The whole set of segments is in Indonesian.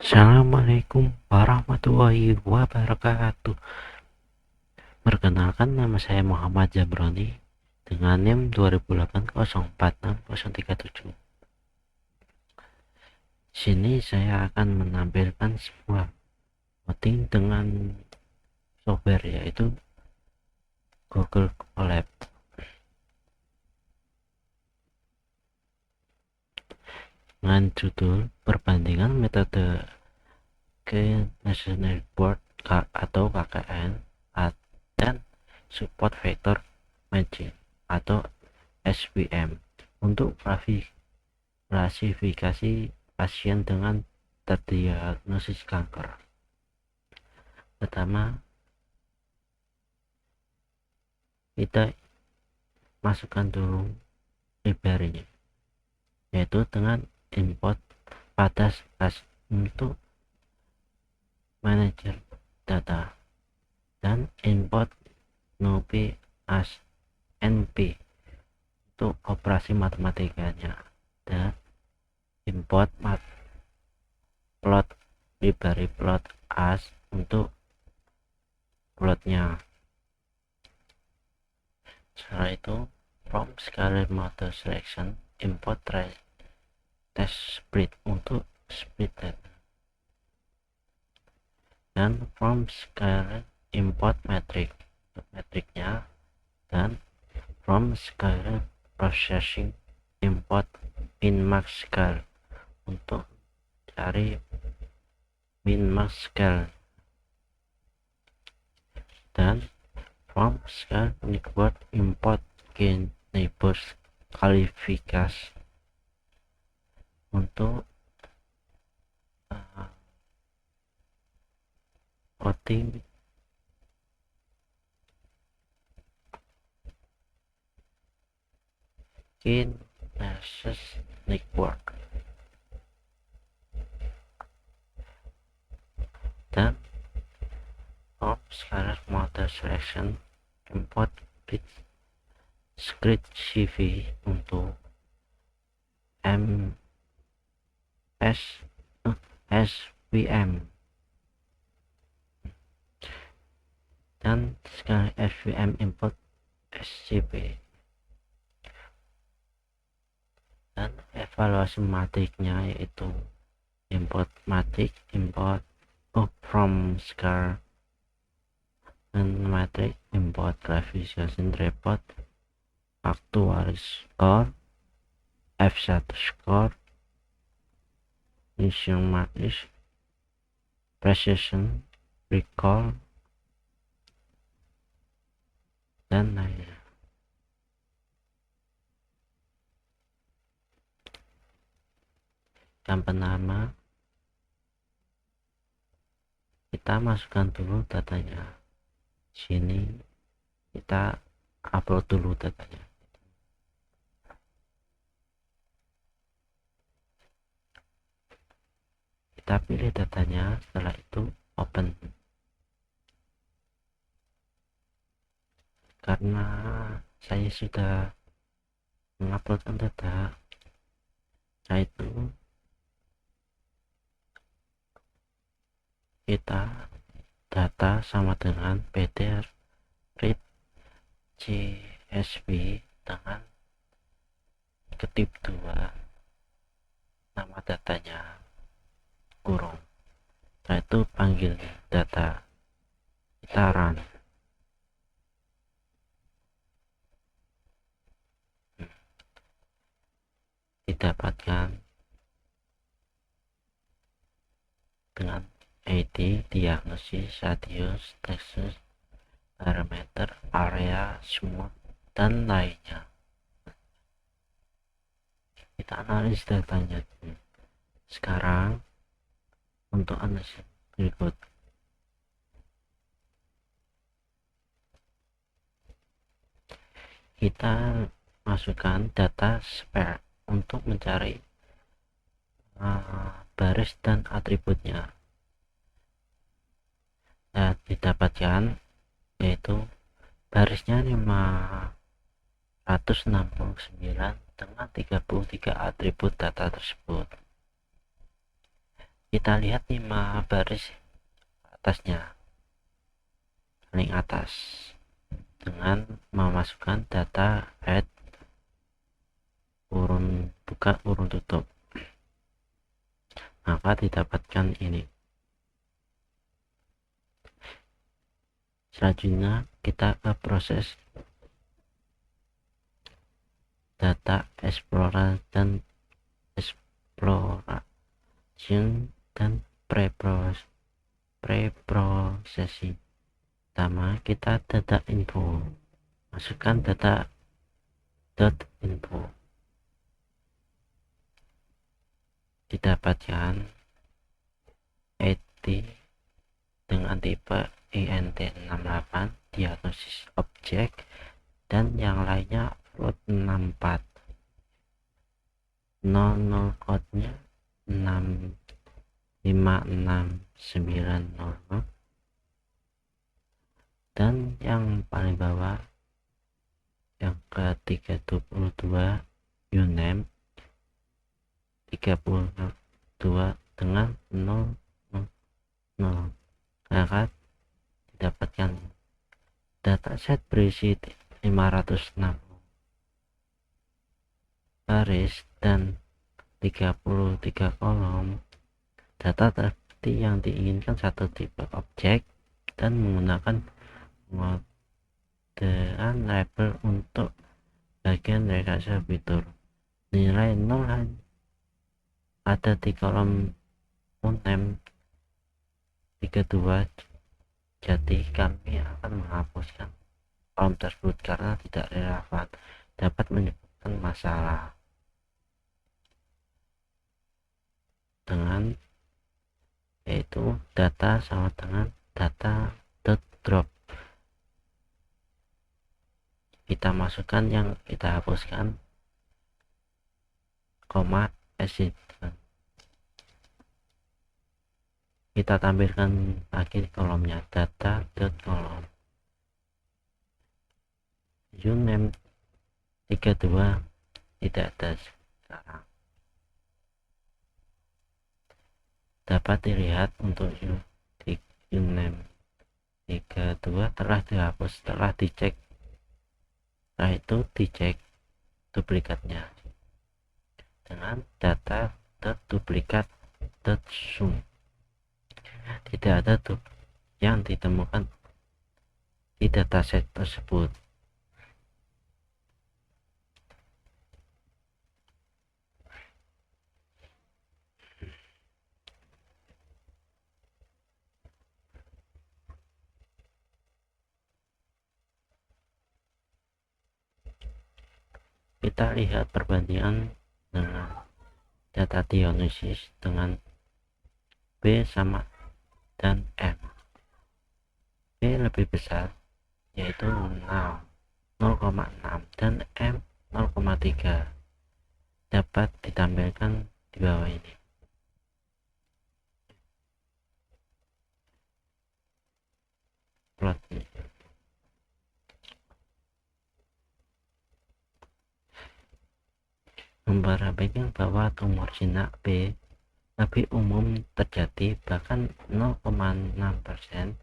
Assalamualaikum warahmatullahi wabarakatuh. Perkenalkan, nama saya Muhammad Jabroni dengan NIM 2008046037. Sini saya akan menampilkan sebuah coding dengan software, yaitu Google Colab, dengan judul perbandingan metode National Board atau KKN dan support vector matching atau SVM untuk klasifikasi pasien dengan terdiagnosis kanker. Pertama, kita masukkan dulu library-nya, yaitu dengan import pada untuk manager data dan import NumPy as NP untuk operasi matematikanya, dan import plot library plot as untuk plotnya. Setelah itu, from scalar model selection, import test split untuk split data, dan from scalar import metric untuk metriknya, dan from scalar processing import min-max scale untuk cari min-max scale, dan from scale network import gain neighbors qualifiers untuk coding gain versus network, dan from scalar model selection import bit script CV untuk SVM, dan scalar SVM import SCP, dan evaluasi matriknya yaitu import matrik, import from scalar and matrix, import classification report, actual score, F1 score, mission matrix, precision, recall, dan lainnya. Yang pertama, kita masukkan dulu datanya. Sini kita upload dulu datanya. Kita pilih datanya, setelah itu open. Karena saya sudah menguploadkan data, setelah itu kita data sama dengan ptr read csv dengan ketik 2 nama datanya kurung. Setelah itu panggil data, kita run. Didapatkan dengan ID, diagnosis, radius, texture, parameter, area, smooth, dan lainnya. Kita analisis datanya. Sekarang untuk analisis berikut, kita masukkan data spare untuk mencari baris dan atributnya. Nah, didapatkan yaitu barisnya 569 dengan 33 atribut data tersebut. Kita lihat 5 baris atasnya, paling atas, dengan memasukkan data add kurung buka kurung tutup, maka didapatkan ini. Selanjutnya kita ke proses data explorer dan exploration dan preprocessing. Pertama, kita data info, masukkan data .info, didapatkan id dengan tipe int68, diagnosis objek, dan yang lainnya float 64, 00 code-nya 65690, dan yang paling bawah yang ke 32 uname 32 dengan 000, maka didapatkan dataset berisi 560 baris dan 33 kolom. Data tadi yang diinginkan satu tipe objek dan menggunakan modean label untuk bagian rekayasa fitur. Nilai 0 ada di kolom uname 32, jadi kami akan menghapuskan kolom tersebut karena tidak relevan, dapat menyebabkan masalah. Dengan yaitu data sama dengan data.drop, kita masukkan yang kita hapuskan, koma exit. Kita tampilkan lagi kolomnya data.column, uname 32 tidak ada sekarang. Dapat dilihat untuk uname 32 telah dihapus setelah dicek. Setelah itu dicek duplikatnya dengan data.duplikat.zoom. Tidak ada yang ditemukan di dataset tersebut. Kita lihat perbandingan dengan data diagnosis dengan B sama dan M. B lebih besar, yaitu 0,6 dan M 0,3. Dapat ditampilkan di bawah ini. Plot ini. Memperhatikan bahwa tumor jinak B lebih umum terjadi, bahkan 0,6%,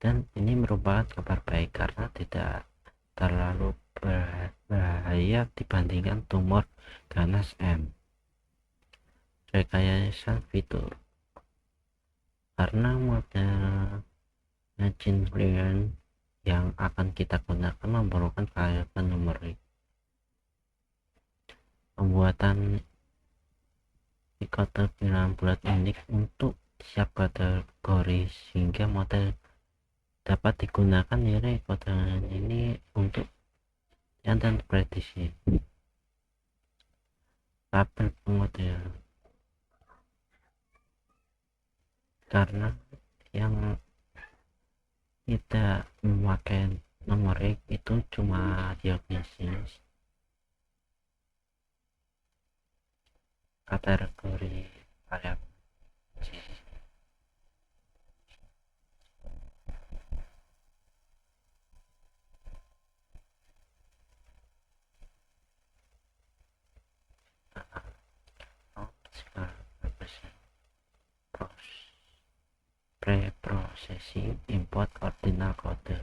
dan ini merupakan kabar baik karena tidak terlalu berbahaya dibandingkan tumor ganas M. Rekayasa fitur, karena model machine learning yang akan kita gunakan memerlukan rekayasa numerik, pembuatan kode bilangan bulat unik untuk setiap kategori sehingga model dapat digunakan nilai kode ini untuk dan prediksi. Tabel pengmodelan, karena yang tidak memakai numerik itu cuma diagnosis, kategori variabel. sesi import ordinal kode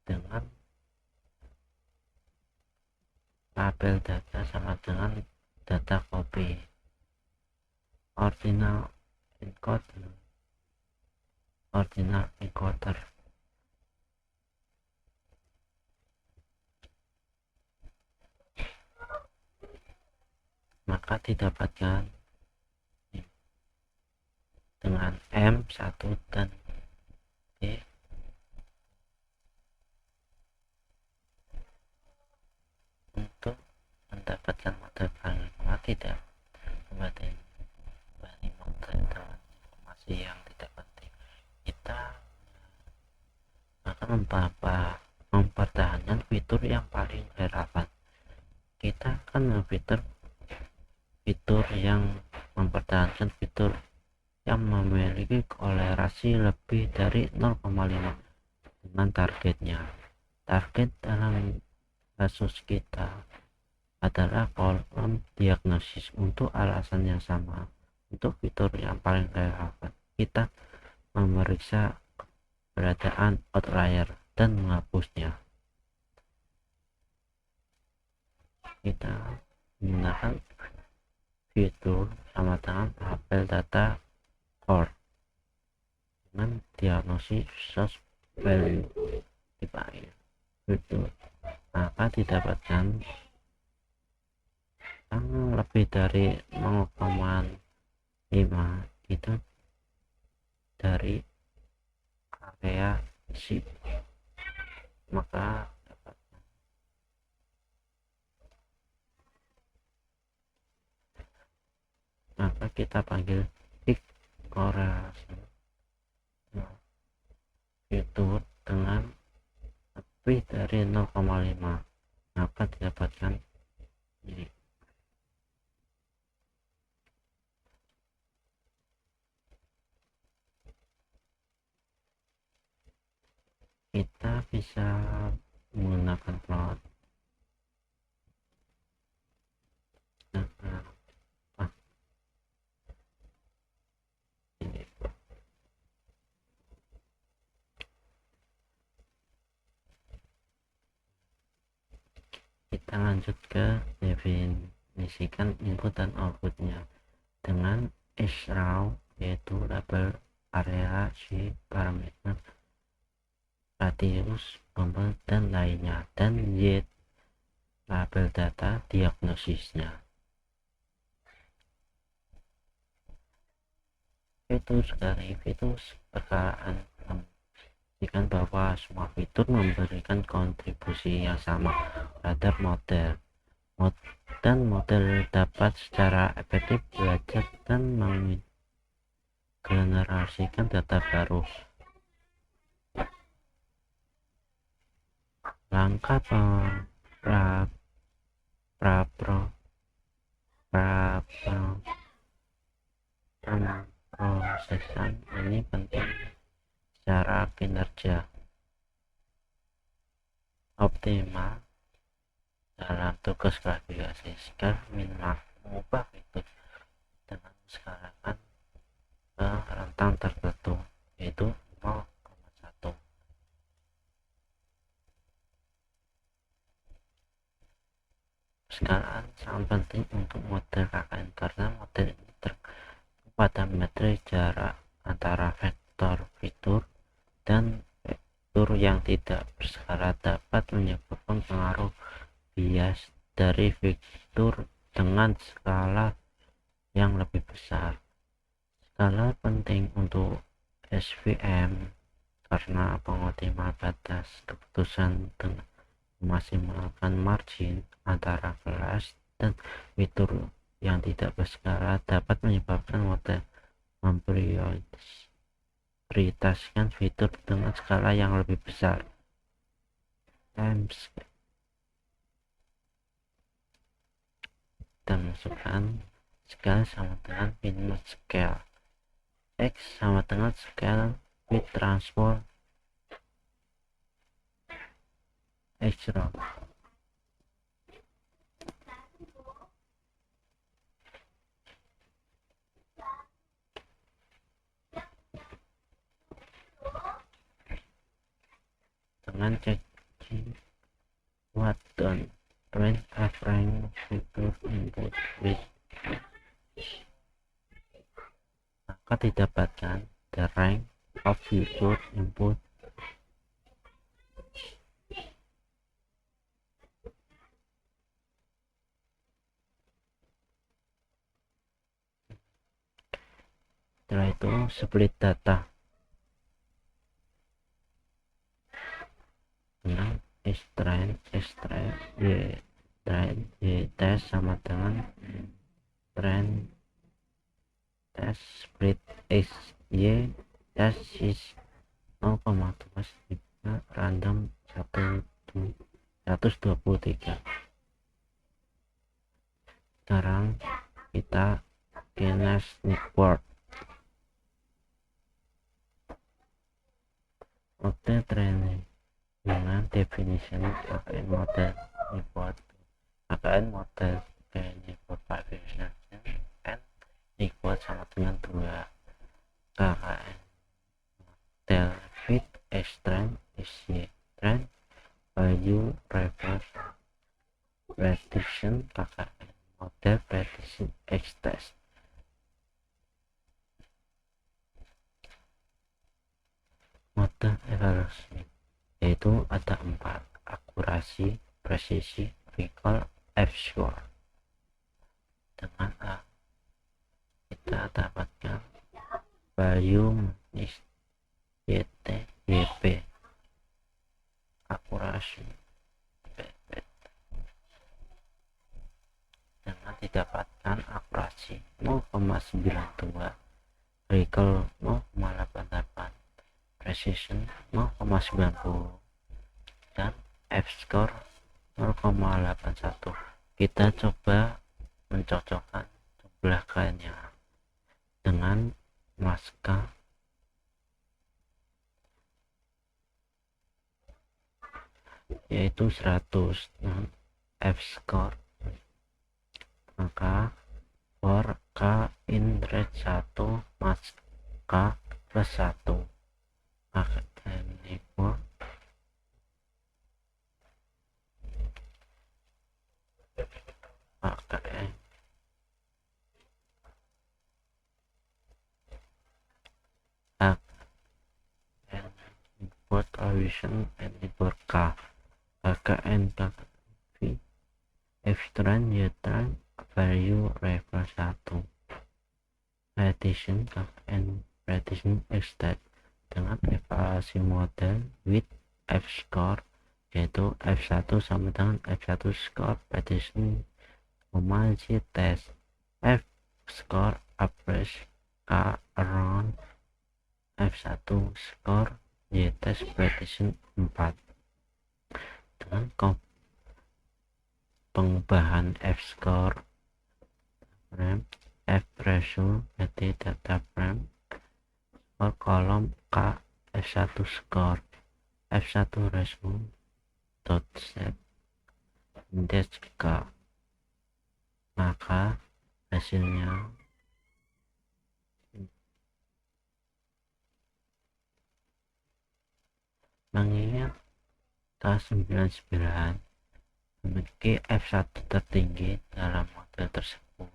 dengan label data sama dengan data copy ordinal encoder. Maka didapatkan dengan M1 dan B. Untuk mendapatkan model paling lama tidak membanding model dengan informasi yang tidak penting, kita akan mempertahankan fitur yang paling relevan. Kita akan fitur yang mempertahankan fitur yang memiliki kolerasi lebih dari 0,5 dengan targetnya. Target dalam kasus kita adalah kolom diagnosis. Untuk alasan yang sama, untuk fitur yang paling relevan, kita memeriksa keberadaan outlier dan menghapusnya. Kita menggunakan fitur sama dengan label data core dengan diagnosis source value define fitur, maka didapatkan yang lebih dari 0,5 itu dari area zip, maka kita panggil tick korelasi fitur dengan lebih dari 0,5, maka didapatkan ini. Kita bisa menggunakan plot. Kita lanjut ke definisikan input dan outputnya dengan sraw, yaitu label area, shape, parameter, radius, tombol, dan lainnya, dan y label data diagnosisnya. Fitur perkaraan memastikan bahwa semua fitur memberikan kontribusi yang sama terhadap model, dan model dapat secara efektif belajar dan menggenerasikan data baru. Langkah pemrosesan ini penting secara kinerja optimal dalam tugas klasifikasi. Skala minimal mengubah fitur dengan skalakan ke rentang tertentu, yaitu 0,1. Skalaan sangat penting untuk model KKN karena model ini pada metrik jarak antara vektor fitur dan fitur yang tidak berskala dapat menyebabkan pengaruh bias dari fitur dengan skala yang lebih besar. Skala penting untuk SVM karena pengoptimal batas keputusan dengan memaksimalkan margin antara kelas dan fitur yang tidak berskala dapat menyebabkan model memprioritaskan fitur dengan skala yang lebih besar. Dan masukkan skala sama dengan minus scale, X sama dengan scale with transport H-row. dengan checking what don't print a rank fitur input with, maka didapatkan the rank of future input setelah itu split data dengan strand y test sama dengan trend test split x y test is 0,23 random 123. Sekarang kita ke network model training dengan definition KKN model network KKN model network population and network sama dengan 2 KKN model fit strand is y trend value reverse prediction KKN model prediction x test. Model evaluasi yaitu ada 4: akurasi, presisi, recall, F-score. Dengan A kita dapatkan value is YT YP, akurasi BP. Dengan didapatkan akurasi 0,92, recall 0,88, precision 0,90 dan F-score 0,81. Kita coba mencocokkan jumlah kaliannya dengan maska yaitu 100 dan F-score, maka for K in rate 1 maska plus 1 akan equal AKN input provision and input K AKN KV F-trend Y-trend value reference 1 prediction KKN prediction extend dengan evaluasi model with F-score yaitu F1 sama dengan F1 score prediction Y test F-score average K around F1 score Y test prediction 4 dengan pengubahan F-score frame F ratio berarti data frame score kolom K F1 score F1 ratio dot set index K, maka hasilnya mengingat K99 memiliki F1 tertinggi dalam model tersebut.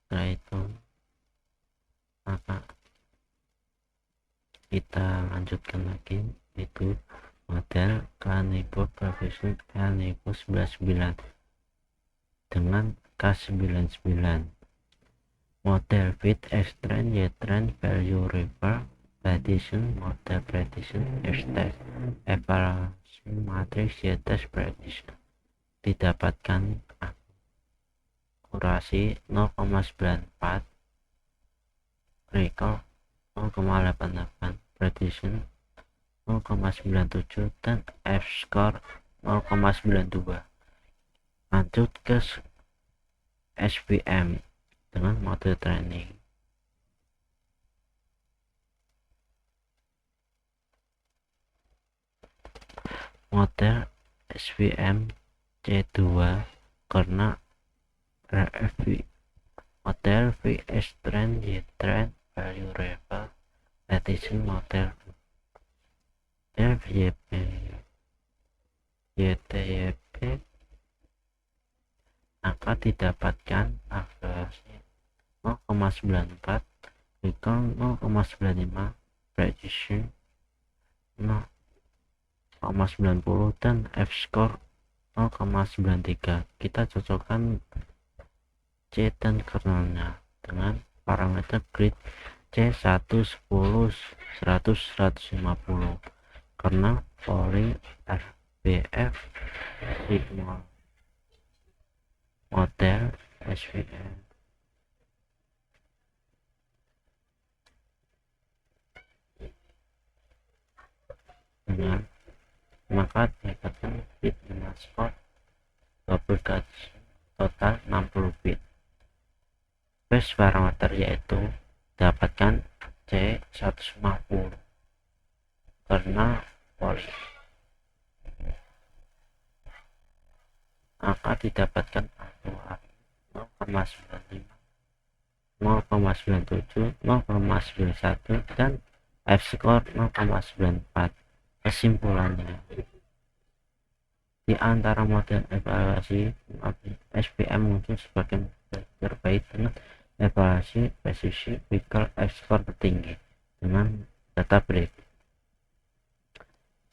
Setelah itu maka kita lanjutkan lagi, itu model K-Nipo Profession K-Nipo 99 dengan K99 model fit X-trend Y-trend value refer prediction model prediction X-test evaluasi matrix Y-test prediction didapatkan akurasi 0,94, recall 0,88, prediction 0,97 dan F-score 0,92. Lanjut ke SVM dengan model training. Model SVM C2 karena RFV model VS trend Y trend value refer Precision Model FYP YTYP maka didapatkan akurasi 0,94, Recall 0,95, Precision 0,90 dan F-score 0,93. Kita cocokkan C dan kernelnya dengan parameter grid C1 10 100 150 kernel Poly RBF Sigma model SVM. Dengan maka dapatkan bit dengan skor double total 60 bit. Base parameter yaitu dapatkan C150 karena Poly, maka didapatkan A2 0,95, 0,97, 0,91 dan F-score 0,94. Kesimpulannya, di antara model evaluasi SPM mungkin sebagai terbaik dengan evaluasi presisi Recall F-score tertinggi dengan data break.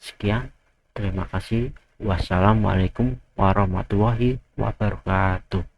Sekian, terima kasih. Wassalamualaikum warahmatullahi wabarakatuh.